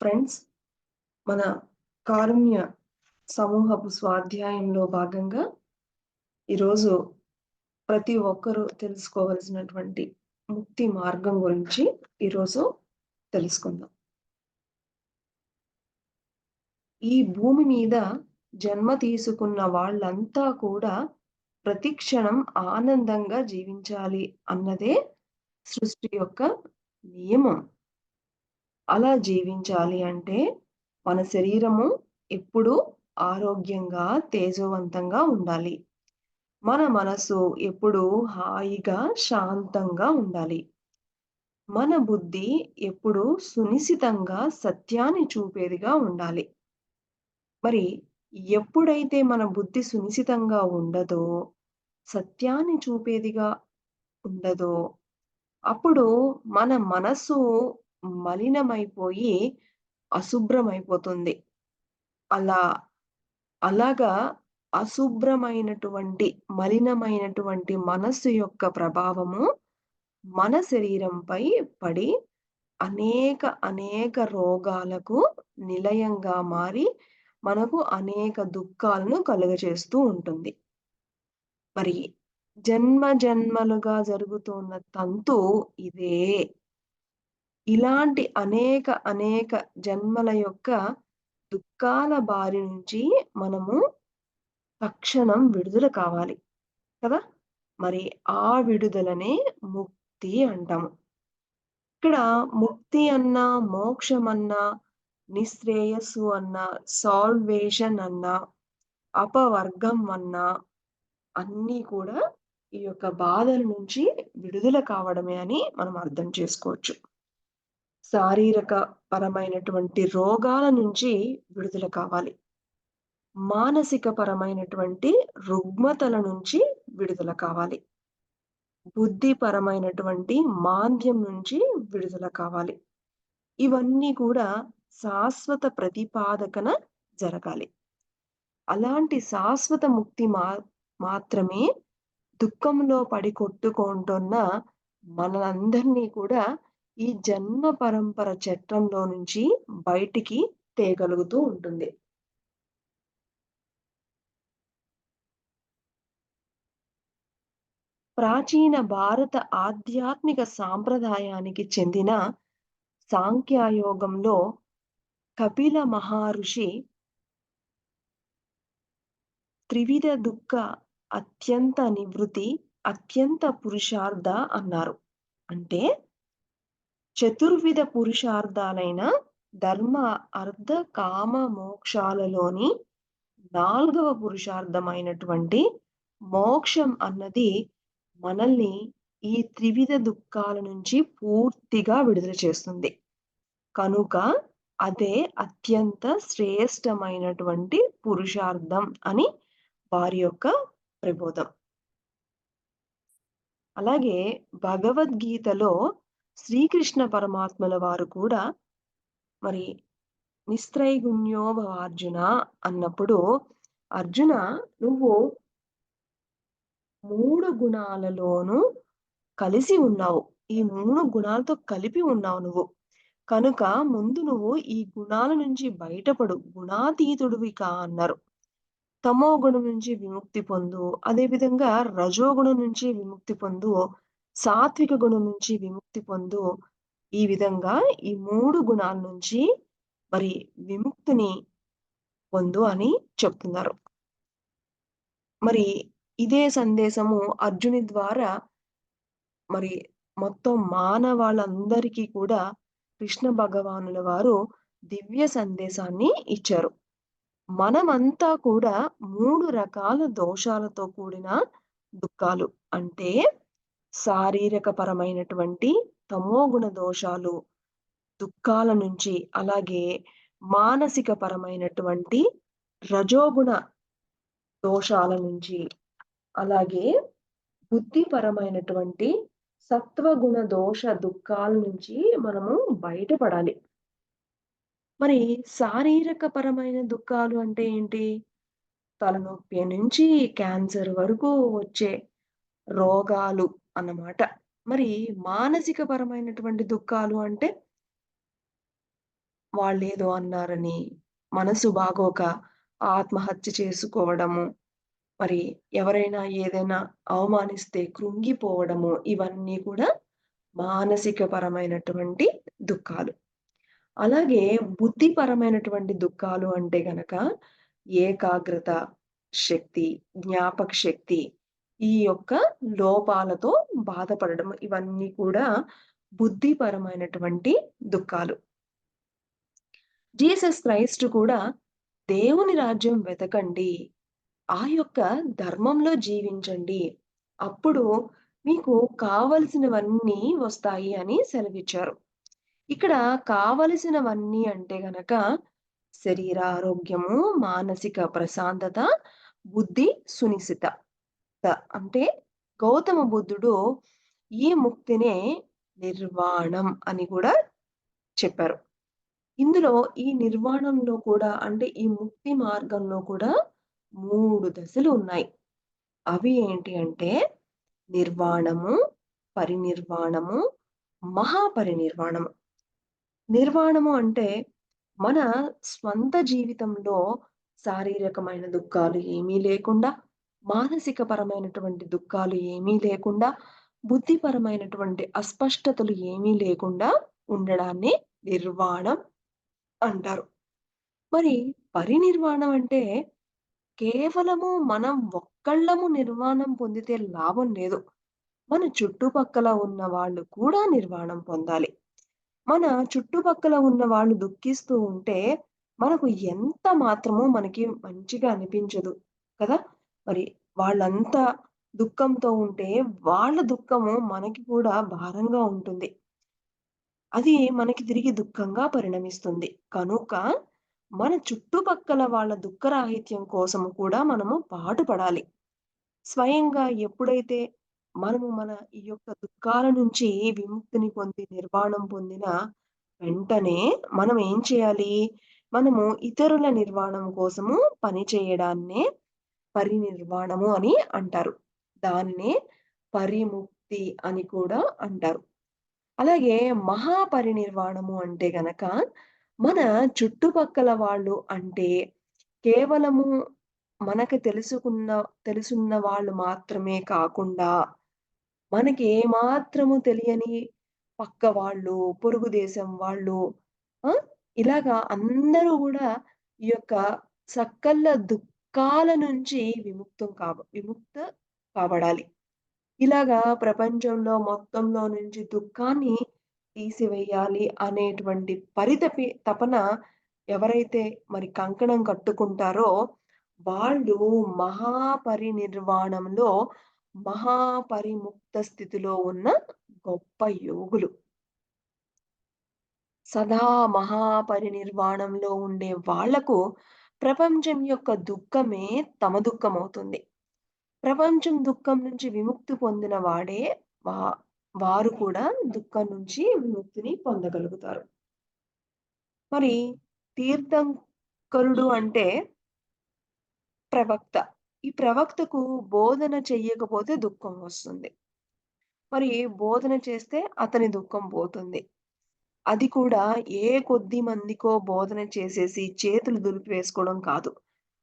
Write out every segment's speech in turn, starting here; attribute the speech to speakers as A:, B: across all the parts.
A: Friends, మన కారుణ్య సమూహపు స్వాధ్యాయంలో భాగంగా ఈరోజు ప్రతి ఒక్కరూ తెలుసుకోవాల్సినటువంటి ముక్తి మార్గం గురించి ఈరోజు తెలుసుకుందాం. ఈ భూమి మీద జన్మ తీసుకున్న వాళ్ళంతా కూడా ప్రతి క్షణం ఆనందంగా జీవించాలి అన్నదే సృష్టి యొక్క నియమం. అలా జీవించాలి అంటే మన శరీరము ఎప్పుడూ ఆరోగ్యంగా, తేజోవంతంగా ఉండాలి. మన మనసు ఎప్పుడూ హాయిగా, శాంతంగా ఉండాలి. మన బుద్ధి ఎప్పుడూ సునిశితంగా సత్యాన్ని చూపేదిగా ఉండాలి. మరి ఎప్పుడైతే మన బుద్ధి సునిశితంగా ఉండదో, సత్యాన్ని చూపేదిగా ఉండదో, అప్పుడు మన మనస్సు మలినమైపోయి అశుభ్రమైపోతుంది. అలా అలాగా అశుభ్రమైనటువంటి, మలినమైనటువంటి మనస్సు యొక్క ప్రభావము మన శరీరంపై పడి అనేక రోగాలకు నిలయంగా మారి, మనకు అనేక దుఃఖాలను కలుగజేస్తూ ఉంటుంది. మరి జన్మలుగా జరుగుతున్న తంతు ఇదే. ఇలాంటి అనేక జన్మల యొక్క దుఃఖాల బారి నుంచి మనము తక్షణం విడుదల కావాలి కదా! మరి ఆ విడుదలనే ముక్తి అంటాము. ఇక్కడ ముక్తి అన్నా, మోక్షమన్నా, నిశ్రేయస్సు అన్నా, సాల్వేషన్ అన్నా, అపవర్గం అన్నా అన్నీ కూడా ఈ యొక్క బాధల నుంచి విడుదల కావడమే అని మనం అర్థం చేసుకోవచ్చు. శారీరక పరమైనటువంటి రోగాల నుంచి విడుదల కావాలి. మానసిక పరమైనటువంటి రుగ్మతల నుంచి విడుదల కావాలి. బుద్ధిపరమైనటువంటి మాంద్యం నుంచి విడుదల కావాలి. ఇవన్నీ కూడా శాశ్వత ప్రతిపాదకన జరగాలి. అలాంటి శాశ్వత ముక్తి మాత్రమే దుఃఖంలో పడి కొట్టుకుంటున్న మనందరినీ కూడా ఈ జన్మ పరంపర చట్రంలో నుంచి బయటికి తేగలుగుతూ ఉంటుంది. ప్రాచీన భారత ఆధ్యాత్మిక సాంప్రదాయానికి చెందిన సాంఖ్యయోగంలో కపిల మహర్షి త్రివిధ దుఃఖ అత్యంత నివృత్తి, అత్యంత పురుషార్థ అన్నారు. అంటే చతుర్విధ పురుషార్థాలైన ధర్మ, అర్థ, కామ, మోక్షాలలోని 4వ పురుషార్థమైనటువంటి మోక్షం అన్నది మనల్ని ఈ త్రివిధ దుఃఖాల నుంచి పూర్తిగా విడుదల చేస్తుంది. కనుక అదే అత్యంత శ్రేష్టమైనటువంటి పురుషార్థం అని వారి యొక్క ప్రబోధం. అలాగే భగవద్గీతలో శ్రీకృష్ణ పరమాత్మల వారు కూడా మరి నిస్త్రైగుణ్యో భవ అర్జున అన్నప్పుడు, అర్జున నువ్వు 3 గుణాలలోనూ కలిసి ఉన్నావు. ఈ 3 గుణాలతో కలిపి ఉన్నావు నువ్వు. కనుక ముందు నువ్వు ఈ గుణాల నుంచి బయటపడు. గుణాతీతుడివి కా అన్నారు. తమో గుణం నుంచి విముక్తి పొందు. అదేవిధంగా రజోగుణం నుంచి విముక్తి పొందు. సాత్విక గుణం నుంచి విముక్తి పొందు. ఈ విధంగా ఈ 3 గుణాల నుంచి మరి విముక్తిని పొందు అని చెప్తున్నారు. మరి ఇదే సందేశము అర్జుని ద్వారా మరి మొత్తం మానవాళందరికీ కూడా కృష్ణ భగవానుల వారు దివ్య సందేశాన్ని ఇచ్చారు. మనమంతా కూడా 3 రకాల దోషాలతో కూడిన దుఃఖాలు అంటే శారీరక పరమైనటువంటి తమోగుణ దోషాలు, దుఃఖాల నుంచి, అలాగే మానసిక పరమైనటువంటి రజోగుణ దోషాల నుంచి, అలాగే బుద్ధిపరమైనటువంటి సత్వగుణ దోష దుఃఖాల నుంచి మనము బయటపడాలి. మరి శారీరక పరమైన దుఃఖాలు అంటే ఏంటి? తలనొప్పి నుంచి క్యాన్సర్ వరకు వచ్చే రోగాలు అన్నమాట. మరి మానసిక పరమైనటువంటి దుఃఖాలు అంటే వాళ్ళేదో అన్నారని, మనసు బాగోక ఆత్మహత్య చేసుకోవడము, మరి ఎవరైనా ఏదైనా అవమానిస్తే కృంగిపోవడము, ఇవన్నీ కూడా మానసిక పరమైనటువంటి దుఃఖాలు. అలాగే బుద్ధిపరమైనటువంటి దుఃఖాలు అంటే గనక ఏకాగ్రత శక్తి, జ్ఞాపక శక్తి ఈ యొక్క లోపాలతో బాధపడడం ఇవన్నీ కూడా బుద్ధిపరమైనటువంటి దుఃఖాలు. జీసస్ క్రైస్ట్ కూడా దేవుని రాజ్యం వెతకండి. ఆ యొక్క ధర్మంలో జీవించండి. అప్పుడు మీకు కావలసినవన్నీ వస్తాయి అని సెలవిచ్చారు. ఇక్కడ కావలసినవన్నీ అంటే గనక శరీరారోగ్యము, మానసిక ప్రశాంతత, బుద్ధి సునిశిత. అంటే గౌతమ బుద్ధుడు ఈ ముక్తినే నిర్వాణం అని కూడా చెప్పారు. ఇందులో ఈ నిర్వాణంలో కూడా అంటే ఈ ముక్తి మార్గంలో కూడా 3 దశలు ఉన్నాయి. అవి ఏంటి అంటే నిర్వాణము, పరినిర్వాణము, మహాపరినిర్వాణము. నిర్వాణము అంటే మన స్వంత జీవితంలో శారీరకమైన దుఃఖాలు ఏమీ లేకుండా, మానసిక పరమైనటువంటి దుఃఖాలు ఏమీ లేకుండా, బుద్ధిపరమైనటువంటి అస్పష్టతలు ఏమీ లేకుండా ఉండడాన్ని నిర్వాణం అంటారు. మరి పరినిర్వాణం అంటే కేవలము మనం ఒక్కళ్ళము నిర్వాణం పొందితే లాభం లేదు. మన చుట్టుపక్కల ఉన్న వాళ్ళు కూడా నిర్వాణం పొందాలి. మన చుట్టుపక్కల ఉన్న వాళ్ళు దుఃఖిస్తూ ఉంటే, మనకు ఎంత మాత్రమో మనకి మంచిగా అనిపించదు కదా! మరి వాళ్ళంతా దుఃఖంతో ఉంటే, వాళ్ళ దుఃఖము మనకి కూడా భారంగా ఉంటుంది. అది మనకి తిరిగి దుఃఖంగా పరిణమిస్తుంది. కనుక మన చుట్టుపక్కల వాళ్ళ దుఃఖరాహిత్యం కోసము కూడా మనము పాటుపడాలి. స్వయంగా ఎప్పుడైతే మనము మన ఈ యొక్క దుఃఖాల నుంచి విముక్తిని పొంది, నిర్వాణం పొందిన వెంటనే మనం ఏం చేయాలి? మనము ఇతరుల నిర్వాణం కోసము పని చేయడాన్నే పరినిర్వాణము అని అంటారు. దాన్నే పరిముక్తి అని కూడా అంటారు. అలాగే మహాపరినిర్వాణము అంటే గనక మన చుట్టుపక్కల వాళ్ళు అంటే కేవలము మనకు తెలుసున్న వాళ్ళు మాత్రమే కాకుండా, మనకి ఏమాత్రము తెలియని పక్క వాళ్ళు, పొరుగు దేశం వాళ్ళు ఆ! ఇలాగా అందరూ గూడా ఈ యొక్క సకల దుఃఖాల నుంచి విముక్త కాబడాలి. ఇలాగా ప్రపంచంలో మొత్తంలో నుంచి దుఃఖాన్ని తీసివేయాలి అనేటువంటి తపన ఎవరైతే మరి కంకణం కట్టుకుంటారో, వాళ్ళు మహాపరినిర్వాణంలో, మహాపరిముక్త స్థితిలో ఉన్న గొప్ప యోగులు. సదా మహాపరినిర్వాణంలో ఉండే వాళ్లకు ప్రపంచం యొక్క దుఃఖమే తమ దుఃఖమవుతుంది. ప్రపంచం దుఃఖం నుంచి విముక్తి పొందిన వాడే వా వారు కూడా దుఃఖం నుంచి విముక్తిని పొందగలుగుతారు. మరి తీర్థంకరుడు అంటే ప్రవక్త. ఈ ప్రవక్తకు బోధన చెయ్యకపోతే దుఃఖం వస్తుంది. మరి బోధన చేస్తే అతని దుఃఖం పోతుంది. అది కూడా ఏ కొద్ది మందికో బోధన చేసేసి చేతులు దులిపివేసుకోవడం కాదు.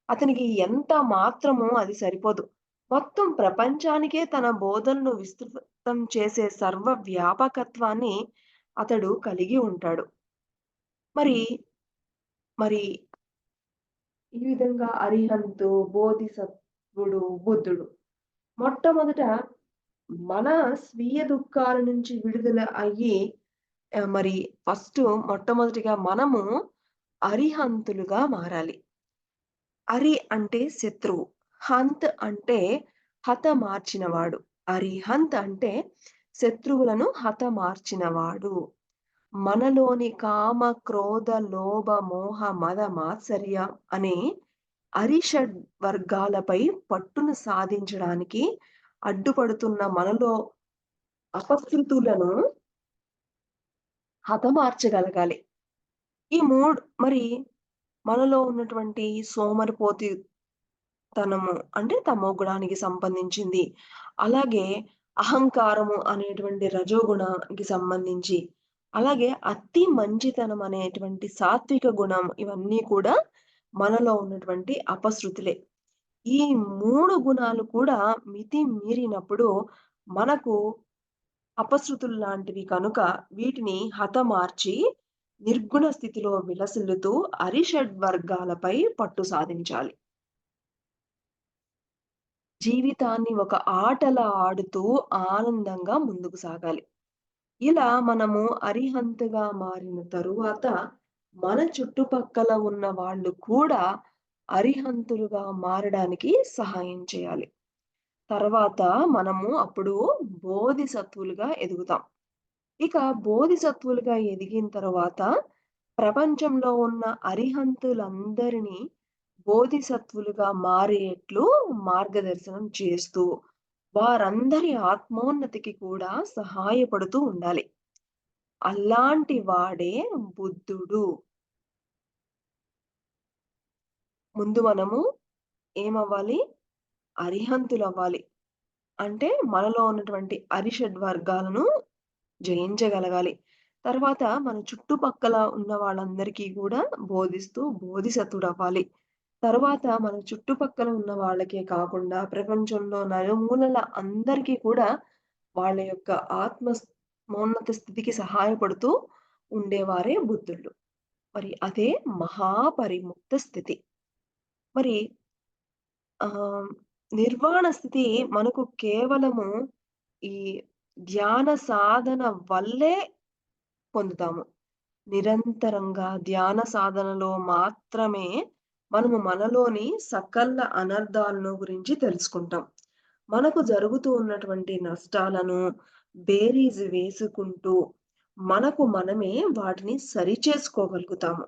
A: అతనికి ఎంత మాత్రమో అది సరిపోదు. మొత్తం ప్రపంచానికే తన బోధనను విస్తృతం చేసే సర్వ వ్యాపకత్వాన్ని అతడు కలిగి ఉంటాడు. మరి, మరి ఈ విధంగా అరిహంతు, బోధిసత్వుడు, బుద్ధుడు మొట్టమొదట మన స్వీయ దుఃఖాల నుంచి విడుదల అయ్యి మరి మొట్టమొదటిగా మనము అరిహంతులుగా మారాలి. అరి అంటే శత్రువు. హంత్ అంటే హతమార్చినవాడు. అరిహంత్ అంటే శత్రువులను హతమార్చినవాడు. మనలోని కామ, క్రోధ, లోభ, మోహ, మద, మాత్సర్య అనే అరిషడ్ వర్గాలపై పట్టును సాధించడానికి అడ్డుపడుతున్న మనలో అపకృతులను హతమార్చగలగాలి. ఈ మరి మనలో ఉన్నటువంటి సోమరిపోతుతనము అంటే తమోగుణానికి సంబంధించింది. అలాగే అహంకారము అనేటువంటి రజోగుణానికి సంబంధించి, అలాగే అతి మంచితనం అనేటువంటి సాత్విక గుణం ఇవన్నీ కూడా మనలో ఉన్నటువంటి అపశృతులే. ఈ 3 గుణాలు కూడా మితి మీరినప్పుడు మనకు అపశృతుల్లాంటివి కనుక వీటిని హతమార్చి నిర్గుణ స్థితిలో విలసిల్లుతూ అరిషడ్వర్గాలపై పట్టు సాధించాలి. జీవితాన్ని ఒక ఆటలా ఆడుతూ ఆనందంగా ముందుకు సాగాలి. ఇలా మనము అరిహంతుగా మారిన తరువాత మన చుట్టుపక్కల ఉన్న వాళ్ళు కూడా అరిహంతులుగా మారడానికి సహాయం చేయాలి. తర్వాత మనము అప్పుడు బోధిసత్వులుగా ఎదుగుతాం. ఇక బోధిసత్వులుగా ఎదిగిన తరువాత ప్రపంచంలో ఉన్న అరిహంతులందరినీ బోధిసత్వులుగా మారేట్లు మార్గదర్శనం చేస్తూ, వారందరి ఆత్మోన్నతికి కూడా సహాయపడుతూ ఉండాలి. అలాంటి వాడే బుద్ధుడు. ముందు మనము ఏమవ్వాలి? అరిహంతులవ్వాలి. అంటే మనలో ఉన్నటువంటి అరిషడ్ వర్గాలను జయించగలగాలి. తర్వాత మన చుట్టుపక్కల ఉన్న వాళ్ళందరికీ గూడా బోధిస్తూ బోధిసత్వుడవ్వాలి. తరువాత మన చుట్టుపక్కల ఉన్న వాళ్ళకే కాకుండా ప్రపంచంలో నలుమూలల అందరికీ కూడా వాళ్ళ యొక్క మౌన్నత స్థితికి సహాయపడుతూ ఉండేవారే బుద్ధుళ్ళు. మరి అదే మహాపరిముక్త స్థితి. మరి ఆహ్, నిర్వాణ స్థితి మనకు కేవలము ఈ ధ్యాన సాధన వల్లే పొందుతాము. నిరంతరంగా ధ్యాన సాధనలో మాత్రమే మనము మనలోని సకల అనర్థాలను గురించి తెలుసుకుంటాం. మనకు జరుగుతూ ఉన్నటువంటి నష్టాలను బేరీజు వేసుకుంటూ, మనకు మనమే వాటిని సరిచేసుకోగలుగుతాము.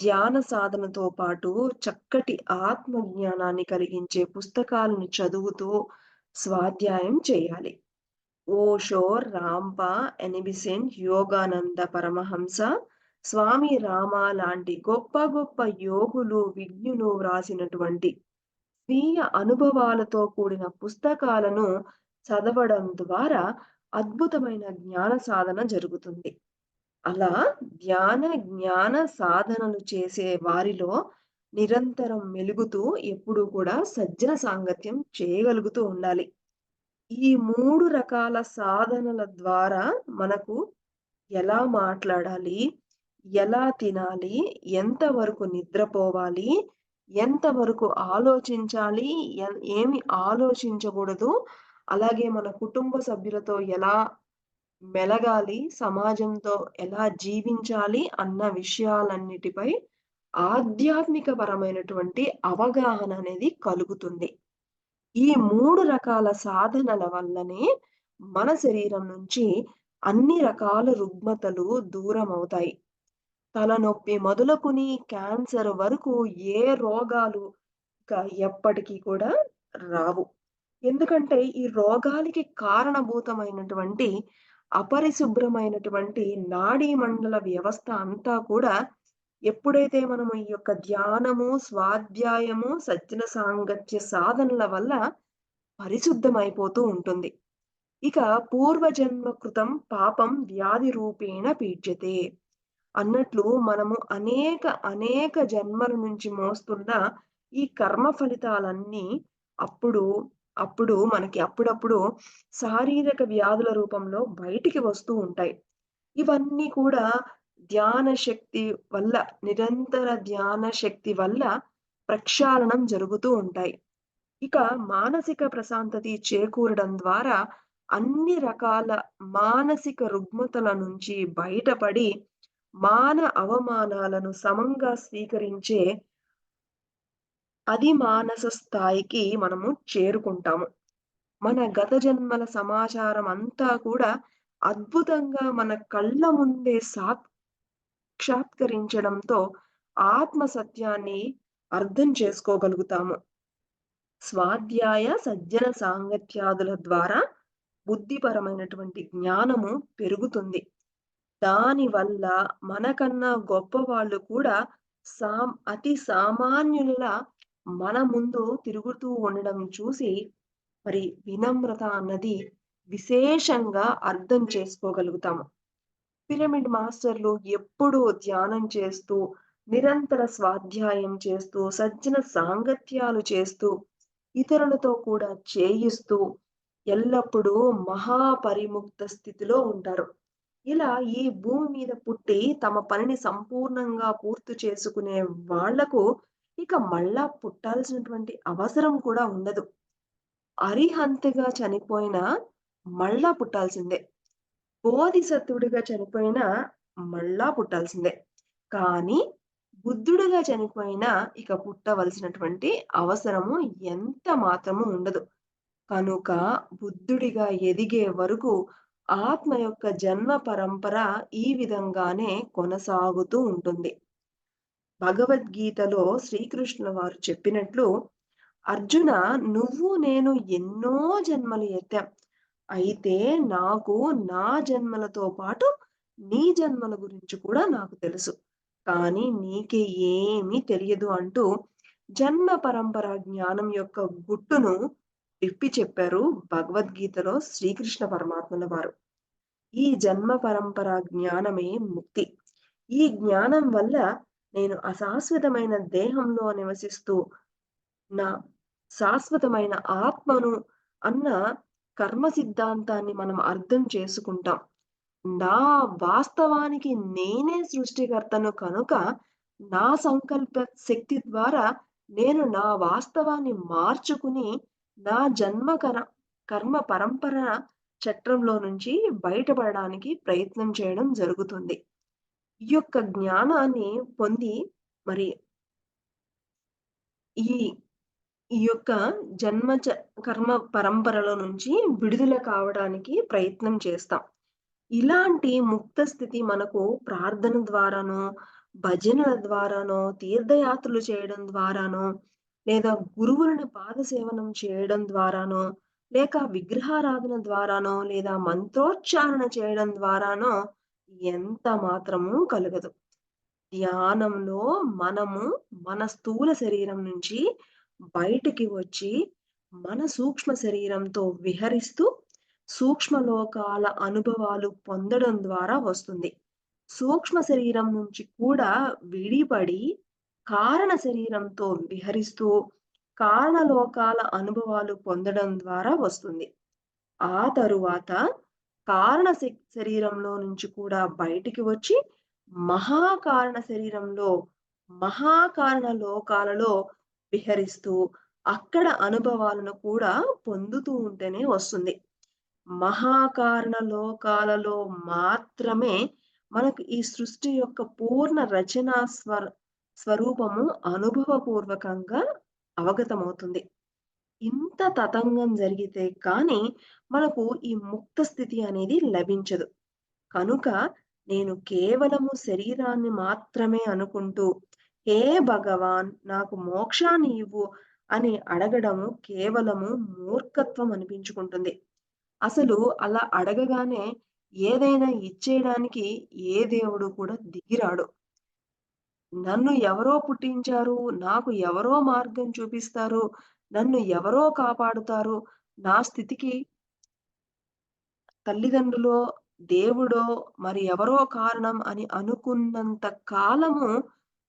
A: ధ్యాన సాధనతో పాటు చక్కటి ఆత్మ జ్ఞానాన్ని కలిగించే పుస్తకాలను చదువుతూ స్వాధ్యాయం చేయాలి. ఓషో, రాంప, ఎనిబిసెంట్, యోగానంద పరమహంస, స్వామి రామ లాంటి గొప్ప గొప్ప యోగులు, విజ్ఞులు వ్రాసినటువంటి స్వీయ అనుభవాలతో కూడిన పుస్తకాలను చదవడం ద్వారా అద్భుతమైన జ్ఞాన సాధన జరుగుతుంది. అలా ధ్యాన, జ్ఞాన సాధనలు చేసే వారిలో నిరంతరం మెలుగుతూ ఎప్పుడూ కూడా సజ్జన సాంగత్యం చేయగలుగుతూ ఉండాలి. ఈ 3 రకాల సాధనల ద్వారా మనకు ఎలా మాట్లాడాలి? ఎలా తినాలి? ఎంతవరకు నిద్రపోవాలి? ఎంతవరకు ఆలోచించాలి? ఏమి ఆలోచించకూడదు? అలాగే మన కుటుంబ సభ్యులతో ఎలా మెలగాలి? సమాజంతో ఎలా జీవించాలి? అన్న విషయాలన్నిటిపై ఆధ్యాత్మిక పరమైనటువంటి అవగాహన అనేది కలుగుతుంది. ఈ 3 రకాల సాధనల వల్లనే మన శరీరం నుంచి అన్ని రకాల రుగ్మతలు దూరమవుతాయి. తలనొప్పి మొదలుకొని క్యాన్సర్ వరకు ఏ రోగాలు ఇక ఎప్పటికి కూడా రావు. ఎందుకంటే ఈ రోగాలకి కారణభూతమైనటువంటి అపరిశుభ్రమైనటువంటి నాడీ మండల వ్యవస్థ అంతా కూడా ఎప్పుడైతే మనము ఈ యొక్క ధ్యానము, స్వాధ్యాయము, సజ్జన సాంగత్య సాధనల వల్ల పరిశుద్ధమైపోతూ ఉంటుంది. ఇక పూర్వజన్మ కృతం పాపం వ్యాధి రూపేణ పీడ్యతే అన్నట్లు మనము అనేక జన్మల నుంచి మోస్తున్న ఈ కర్మ ఫలితాలన్నీ అప్పుడు, అప్పుడు మనకి అప్పుడప్పుడు శారీరక వ్యాధుల రూపంలో బయటికి వస్తూ ఉంటాయి. ఇవన్నీ కూడా ధ్యాన శక్తి వల్ల, నిరంతర ధ్యాన శక్తి వల్ల ప్రక్షాళనం జరుగుతూ ఉంటాయి. ఇక మానసిక ప్రశాంతతి చేకూరడం ద్వారా అన్ని రకాల మానసిక రుగ్మతల నుంచి బయటపడి, అవమానాలను సమంగా స్వీకరించే మానస స్థాయికి మనము చేరుకుంటాము. మన గత జన్మల సమాచారం అంతా కూడా అద్భుతంగా మన కళ్ళ ముందే సాక్షాత్కరించడంతో ఆత్మ సత్యాన్ని అర్థం చేసుకోగలుగుతాము. స్వాధ్యాయ, సజ్జన సాంగత్యాదుల ద్వారా బుద్ధిపరమైనటువంటి జ్ఞానము పెరుగుతుంది. దానివల్ల మనకన్నా గొప్పవాళ్ళు కూడా అతి సామాన్యులలా మన ముందు తిరుగుతూ ఉండడం చూసి, మరి వినమ్రత అన్నది విశేషంగా అర్థం చేసుకోగలుగుతాము. పిరమిడ్ మాస్టర్లు ఎప్పుడూ ధ్యానం చేస్తూ, నిరంతర స్వాధ్యాయం చేస్తూ, సజ్జన సాంగత్యాలు చేస్తూ, ఇతరులతో కూడా చేయిస్తూ, ఎల్లప్పుడూ మహాపరిముక్త స్థితిలో ఉంటారు. ఇలా ఈ భూమి మీద పుట్టి తమ పనిని సంపూర్ణంగా పూర్తి చేసుకునే వాళ్లకు ఇక మళ్ళా పుట్టాల్సినటువంటి అవసరం కూడా ఉండదు. అరిహంతగా చనిపోయినా మళ్ళా పుట్టాల్సిందే. బోధిసత్వుడిగా చనిపోయినా మళ్ళా పుట్టాల్సిందే. కానీ బుద్ధుడిగా చనిపోయినా ఇక పుట్టవలసినటువంటి అవసరము ఎంత మాత్రము ఉండదు. కనుక బుద్ధుడిగా ఎదిగే వరకు ఆత్మ యొక్క జన్మ పరంపర ఈ విధంగానే కొనసాగుతూ ఉంటుంది. భగవద్గీతలో శ్రీకృష్ణుల వారు చెప్పినట్లు, "అర్జున, నువ్వు నేను ఎన్నో జన్మలు ఎత్తాం. అయితే నాకు నా జన్మలతో పాటు నీ జన్మల గురించి కూడా నాకు తెలుసు. కానీ నీకే ఏమీ తెలియదు" అంటూ జన్మ పరంపర జ్ఞానం యొక్క గుట్టును విప్పి చెప్పారు భగవద్గీతలో శ్రీకృష్ణ పరమాత్ముల వారు. ఈ జన్మ పరంపర జ్ఞానమే ముక్తి. ఈ జ్ఞానం వల్ల నేను అశాశ్వతమైన దేహంలో నివసిస్తూ నా శాశ్వతమైన ఆత్మను అన్న కర్మ సిద్ధాంతాన్ని మనం అర్థం చేసుకుంటాం. నా వాస్తవానికి నేనే సృష్టికర్తను కనుక, నా సంకల్ప శక్తి ద్వారా నేను నా వాస్తవాన్ని మార్చుకుని, నా కర్మ పరంపర చట్రంలో నుంచి బయటపడడానికి ప్రయత్నం చేయడం జరుగుతుంది. ఈ యొక్క జ్ఞానాన్ని పొంది మరి ఈ ఈ యొక్క కర్మ పరంపరలో నుంచి విడుదల కావడానికి ప్రయత్నం చేస్తాం. ఇలాంటి ముక్త స్థితి మనకు ప్రార్థన ద్వారానో, భజనల ద్వారానో, తీర్థయాత్రలు చేయడం ద్వారానో, లేదా గురువులను పాదసేవనం చేయడం ద్వారానో, లేక విగ్రహారాధన ద్వారానో, లేదా మంత్రోచ్చారణ చేయడం ద్వారానో ఎంత మాత్రము కలగదు. ధ్యానంలో మనము మన స్థూల శరీరం నుంచి బయటికి వచ్చి, మన సూక్ష్మ శరీరంతో విహరిస్తూ, సూక్ష్మ లోకాల అనుభవాలు పొందడం ద్వారా వస్తుంది. సూక్ష్మ శరీరం నుంచి కూడా విడిపడి, కారణ శరీరంతో విహరిస్తూ, కారణ లోకాల అనుభవాలు పొందడం ద్వారా వస్తుంది. ఆ తరువాత కారణ శరీరంలో నుంచి కూడా బయటికి వచ్చి, మహాకారణ శరీరంలో, మహాకారణ లోకాలలో విహరిస్తూ, అక్కడ అనుభవాలను కూడా పొందుతూ ఉంటేనే వస్తుంది. మహాకారణ లోకాలలో మాత్రమే మనకు ఈ సృష్టి యొక్క పూర్ణ రచనా స్వరూపము అనుభవపూర్వకంగా అవగతమవుతుంది. ఇంత తతంగం జరిగితే కానీ మనకు ఈ ముక్త స్థితి అనేది లభించదు. కనుక నేను కేవలము శరీరాన్ని మాత్రమే అనుకుంటూ, "హే భగవాన్, నాకు మోక్షాన్ని ఇవ్వు" అని అడగడము కేవలము మూర్ఖత్వం అనిపించుకుంటుంది. అసలు అలా అడగగానే ఏదైనా ఇచ్చేయడానికి ఏ దేవుడు కూడా దిగిరాడు. నన్ను ఎవరో పుట్టించారు, నాకు ఎవరో మార్గం చూపిస్తారు, నన్ను ఎవరో కాపాడుతారు, నా స్థితికి తల్లిదండ్రులో, దేవుడో, మరి ఎవరో కారణం అని అనుకున్నంత కాలము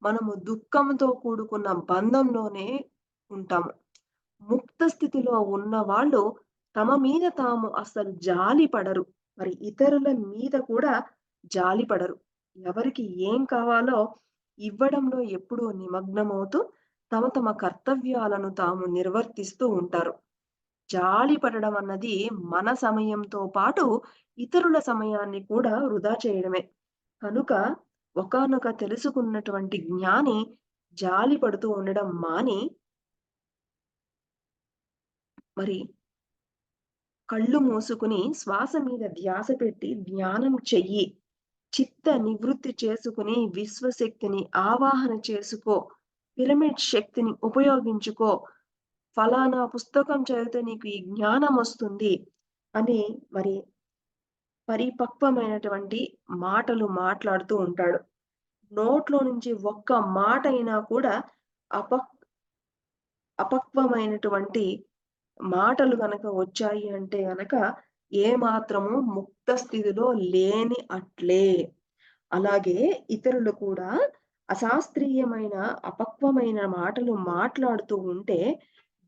A: మనము దుఃఖంతో కూడుకున్న బంధంలోనే ఉంటాము. ముక్త స్థితిలో ఉన్నవాళ్ళు తమ మీద తాము అసలు జాలి పడరు. మరి ఇతరుల మీద కూడా జాలి పడరు. ఎవరికి ఏం కావాలో ఇవ్వడంలో ఎప్పుడూ నిమగ్నమవుతూ తమ తమ కర్తవ్యాలను తాము నిర్వర్తిస్తూ ఉంటారు. జాలి పడడం అన్నది మన సమయంతో పాటు ఇతరుల సమయాన్ని కూడా వృధా చేయడమే. కనుక ఒకానొక తెలుసుకున్నటువంటి జ్ఞాని జాలి పడుతూ ఉండడం మాని, మరి కళ్ళు మూసుకుని శ్వాస మీద ధ్యాస పెట్టి ధ్యానం చెయ్యి. చిత్త నివృత్తి చేసుకుని విశ్వశక్తిని ఆవాహన చేసుకో. పిరమిడ్ శక్తిని ఉపయోగించుకో. ఫలానా పుస్తకం చదివితే నీకు ఈ జ్ఞానం వస్తుంది అని మరి పరిపక్వమైనటువంటి మాటలు మాట్లాడుతూ ఉంటాడు. నోట్లో నుంచి ఒక్క మాట అయినా కూడా అపక్ అపక్వమైనటువంటి మాటలు గనక వచ్చాయి అంటే గనక ఏమాత్రము ముక్త స్థితిలో లేని అట్లే. అలాగే ఇతరులు కూడా అశాస్త్రీయమైన, అపక్వమైన మాటలు మాట్లాడుతూ ఉంటే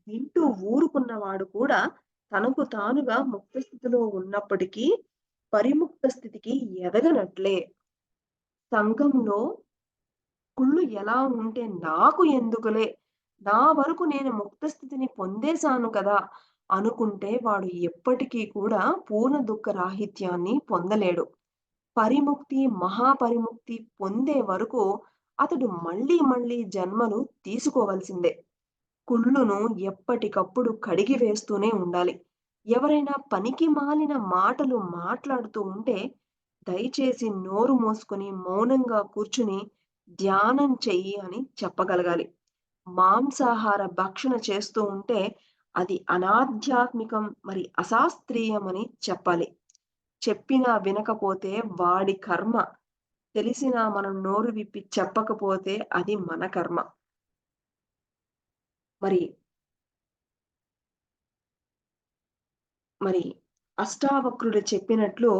A: వింటూ ఊరుకున్నవాడు కూడా తనకు తానుగా ముక్త స్థితిలో ఉన్నప్పటికీ పరిముక్త స్థితికి ఎదగనట్లే. సంఘంలో కుళ్ళు ఎలా ఉంటే నాకు ఎందుకులే, నా వరకు నేను ముక్త స్థితిని పొందేశాను కదా! అనుకుంటే వాడు ఎప్పటికీ కూడా పూర్ణ దుఃఖ రాహిత్యాన్ని పొందలేడు. పరిముక్తి, మహాపరిముక్తి పొందే వరకు అతడు మళ్ళీ మళ్ళీ జన్మలు తీసుకోవలసిందే. కుళ్ళును ఎప్పటికప్పుడు కడిగి వేస్తూనే ఉండాలి. ఎవరైనా పనికిమాలిన మాటలు మాట్లాడుతూ ఉంటే, దయచేసి నోరు మూసుకొని మౌనంగా కూర్చుని ధ్యానం చెయ్యి అని చెప్పగలగాలి. మాంసాహార భక్షణ చేస్తూ ఉంటే, అది అనాధ్యాత్మికం, మరి అశాస్త్రీయం అని చెప్పాలి. చెప్పినా వినకపోతే వాడి కర్మ. తెలిసినా మనం నోరు విప్పి చెప్పకపోతే అది మన కర్మ. మరి మరి అష్టావక్రుడు చెప్పినట్లు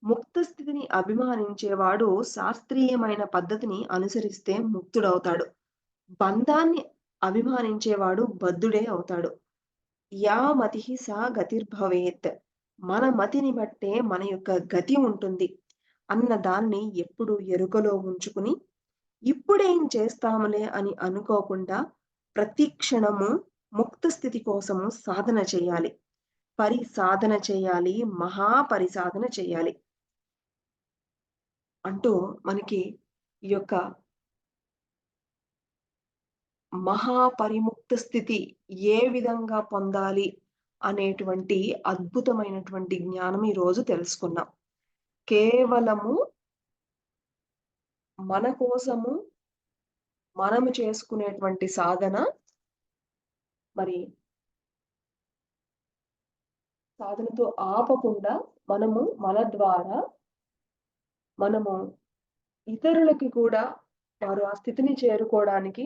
A: ముక్త స్థితిని అభిమానించేవాడు శాస్త్రీయమైన పద్ధతిని అనుసరిస్తే ముక్తుడవుతాడు. బంధాన్ని అభిమానించేవాడు బద్ధుడే అవుతాడు. యా మతిః సా గతిర్భవేత్. మన మతిని బట్టే మన యొక్క గతి ఉంటుంది అన్న దాన్ని ఎప్పుడు ఎరుకలో ఉంచుకుని, ఇప్పుడేం చేస్తాములే అని అనుకోకుండా ప్రతి క్షణము ముక్త స్థితి కోసము సాధన చేయాలి. పరిసాధన చేయాలి. మహాపరిసాధన చేయాలి. అంటూ మనకి ఈ యొక్క మహాపరిముక్త స్థితి ఏ విధంగా పొందాలి అనేటువంటి అద్భుతమైనటువంటి జ్ఞానం ఈరోజు తెలుసుకున్నాం. కేవలము మన కోసము మనము చేసుకునేటువంటి సాధన మరి సాధనతో ఆపకుండా మన ద్వారా మనము ఇతరులకి కూడా వారు ఆ స్థితిని చేరుకోవడానికి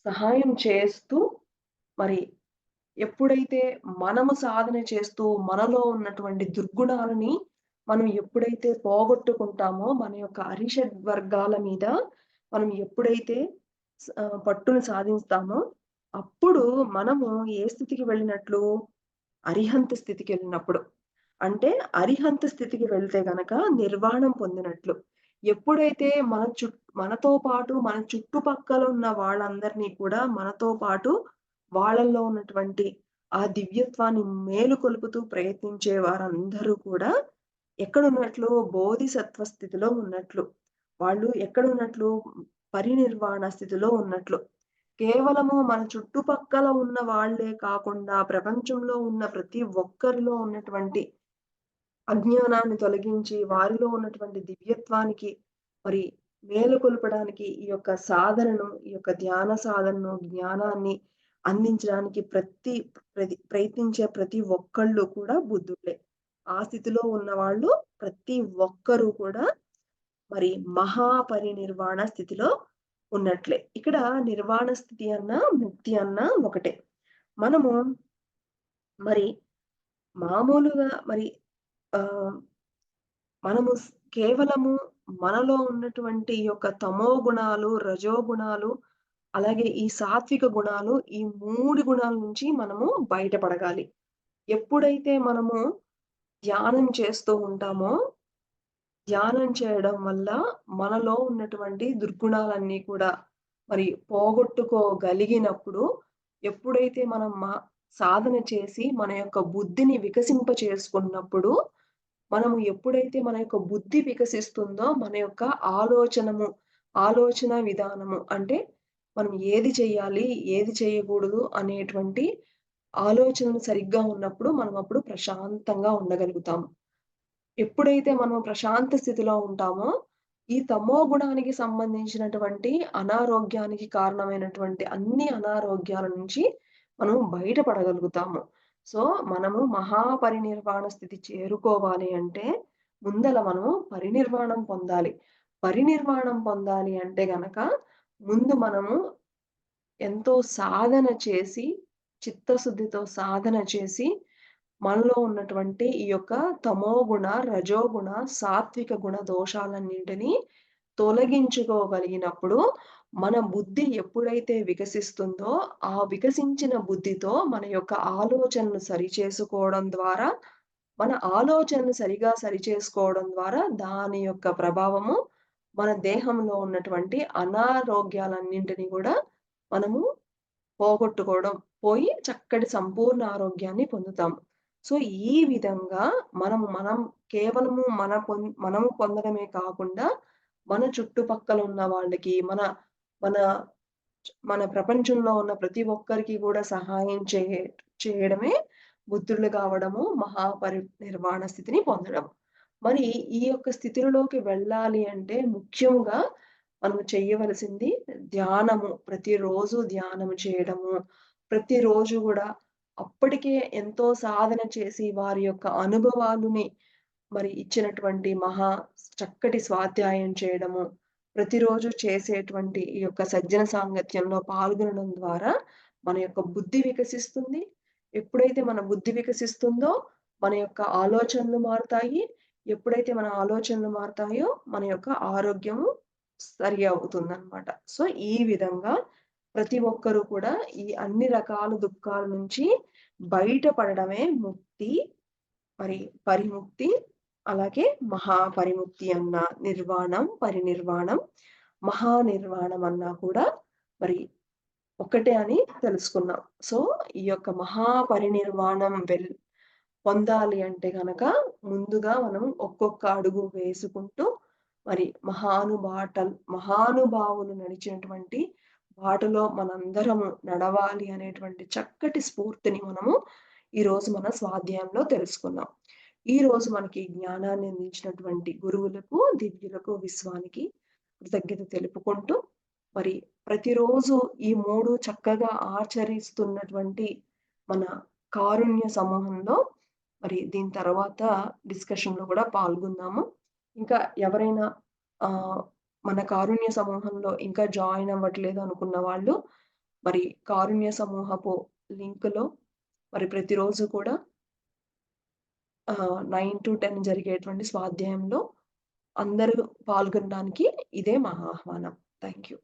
A: సహాయం చేస్తూ మరి ఎప్పుడైతే మనము సాధన చేస్తూ మనలో ఉన్నటువంటి దుర్గుణాలని మనం ఎప్పుడైతే పోగొట్టుకుంటామో, మన యొక్క అరిషడ్ వర్గాల మీద మనం ఎప్పుడైతే పట్టును సాధిస్తామో, అప్పుడు మనము ఏ స్థితికి వెళ్ళినట్లు? అరిహంత స్థితికెళ్ళినప్పుడు. అంటే అరిహంత స్థితికి వెళ్తే గనక నిర్వాణం పొందినట్లు. ఎప్పుడైతే మనతో పాటు మన చుట్టుపక్కల ఉన్న వాళ్ళందరినీ కూడా మనతో పాటు వాళ్ళల్లో ఉన్నటువంటి ఆ దివ్యత్వాన్ని మేలుకొలుపుతూ ప్రయత్నించే వారందరూ కూడా ఎక్కడున్నట్లు? బోధిసత్వ స్థితిలో ఉన్నట్లు. వాళ్ళు ఎక్కడున్నట్లు? పరినిర్వాణ స్థితిలో ఉన్నట్లు. కేవలము మన చుట్టుపక్కల ఉన్న వాళ్ళే కాకుండా ప్రపంచంలో ఉన్న ప్రతి ఒక్కరిలో ఉన్నటువంటి అజ్ఞానాన్ని తొలగించి వారిలో ఉన్నటువంటి దివ్యత్వానికి మరి మేలుకొల్పడానికి ఈ యొక్క సాధనను, ఈ యొక్క ధ్యాన సాధనను, జ్ఞానాన్ని అందించడానికి ప్రయత్నించే ప్రతి ఒక్కళ్ళు కూడా బుద్ధులే. ఆ స్థితిలో ఉన్నవాళ్ళు ప్రతి ఒక్కరు కూడా మరి మహాపరినిర్వాణ స్థితిలో ఉన్నట్లే. ఇక్కడ నిర్వాణ స్థితి అన్నా, ముక్తి అన్నా ఒకటే. మనము మరి మామూలుగా మరి ఆహ్, మనము కేవలము మనలో ఉన్నటువంటి ఈ యొక్క తమో గుణాలు, రజో గుణాలు, అలాగే ఈ సాత్విక గుణాలు, ఈ 3 గుణాల నుంచి మనము బయటపడగాలి. ఎప్పుడైతే మనము ధ్యానం చేస్తూ ఉంటామో, ధ్యానం చేయడం వల్ల మనలో ఉన్నటువంటి దుర్గుణాలన్నీ కూడా మరి పోగొట్టుకోగలిగినప్పుడు, ఎప్పుడైతే మనం సాధన చేసి మన యొక్క బుద్ధిని వికసింప చేసుకున్నప్పుడు, మనము ఎప్పుడైతే మన యొక్క బుద్ధి వికసిస్తుందో, మన యొక్క ఆలోచన విధానము అంటే మనం ఏది చేయాలి, ఏది చేయకూడదు అనేటువంటి ఆలోచనలు సరిగ్గా ఉన్నప్పుడు మనం అప్పుడు ప్రశాంతంగా ఉండగలుగుతాము. ఎప్పుడైతే మనం ప్రశాంత స్థితిలో ఉంటామో, ఈ తమో గుణానికి సంబంధించినటువంటి అనారోగ్యానికి కారణమైనటువంటి అన్ని అనారోగ్యాల నుంచి మనం బయటపడగలుగుతాము. సో, మనము మహాపరినిర్వాణ స్థితి చేరుకోవాలి అంటే, ముందల మనము పరినిర్వాణం పొందాలి. పరినిర్వాణం పొందాలి అంటే గనక, ముందు మనము ఎంతో సాధన చేసి, చిత్తశుద్ధితో సాధన చేసి మనలో ఉన్నటువంటి ఈ యొక్క తమోగుణ, రజోగుణ, సాత్విక గుణ దోషాలన్నింటినీ తొలగించుకోగలిగినప్పుడు, మన బుద్ధి ఎప్పుడైతే వికసిస్తుందో, ఆ వికసించిన బుద్ధితో మన యొక్క ఆలోచనలు సరిచేసుకోవడం ద్వారా, మన ఆలోచనలు సరిచేసుకోవడం ద్వారా, దాని యొక్క ప్రభావము మన దేహంలో ఉన్నటువంటి అనారోగ్యాలన్నింటిని గూడా మనము పోగొట్టుకోవడం, పోయి చక్కటి సంపూర్ణ ఆరోగ్యాన్ని పొందుతాము. సో, ఈ విధంగా మనం కేవలము మనము పొందడమే కాకుండా, మన చుట్టుపక్కల ఉన్న వాళ్ళకి, మన మన ప్రపంచంలో ఉన్న ప్రతి ఒక్కరికి గూడా సహాయం చేయడమే బుద్ధులు కావడము, మహాపరినిర్వాణ స్థితిని పొందడం. మరి ఈ యొక్క స్థితిలోకి వెళ్ళాలి అంటే ముఖ్యంగా మనం చెయ్యవలసింది ధ్యానము. ప్రతిరోజు ధ్యానము చేయడము. ప్రతిరోజు గూడా అప్పటికే ఎంతో సాధన చేసి వారి యొక్క అనుభవాలుని మరి ఇచ్చినటువంటి చక్కటి స్వాధ్యాయం చేయడము. ప్రతిరోజు చేసేటువంటి ఈ యొక్క సజ్జన సాంగత్యంలో పాల్గొనడం ద్వారా మన యొక్క బుద్ధి వికసిస్తుంది. ఎప్పుడైతే మన బుద్ధి వికసిస్తుందో మన యొక్క ఆలోచనలు మారుతాయి. ఎప్పుడైతే మన ఆలోచనలు మారతాయో మన యొక్క ఆరోగ్యము సరి అవుతుందనమాట. సో, ఈ విధంగా ప్రతి ఒక్కరు కూడా ఈ అన్ని రకాల దుఃఖాల నుంచి బయటపడడమే ముక్తి, మరి పరిముక్తి, అలాగే మహాపరిముక్తి అన్న నిర్వాణం, పరినిర్వాణం, మహానిర్వాణం అన్నా కూడా మరి ఒకటే అని తెలుసుకున్నాం. సో, ఈ యొక్క మహాపరినిర్వాణం పొందాలి అంటే గనక ముందుగా మనం ఒక్కొక్క అడుగు వేసుకుంటూ మరి మహానుభావులు నడిచినటువంటి బాటలో మనందరము నడవాలి అనేటువంటి చక్కటి స్ఫూర్తిని మనము ఈరోజు మన స్వాధ్యాయంలో తెలుసుకున్నాం. ఈరోజు మనకి జ్ఞానాన్ని అందించినటువంటి గురువులకు, దివ్యులకు, విశ్వానికి కృతజ్ఞత తెలుపుకుంటూ మరి ప్రతిరోజు ఈ 3 చక్కగా ఆచరిస్తున్నటువంటి మన కారుణ్య సమూహంలో మరి దీని తర్వాత డిస్కషన్‌లో గూడా పాల్గొందాము. ఇంకా ఎవరైనా ఆహ్, మన కారుణ్య సమూహంలో ఇంకా జాయిన్ అవ్వట్లేదు అనుకున్న వాళ్ళు, మరి కారుణ్య సమూహపు లింక్‌లో మరి ప్రతిరోజు కూడా 9-10 జరిగేటువంటి స్వాధ్యాయంలో అందరూ పాల్గొనడానికి ఇదే మా ఆహ్వానం. Thank you.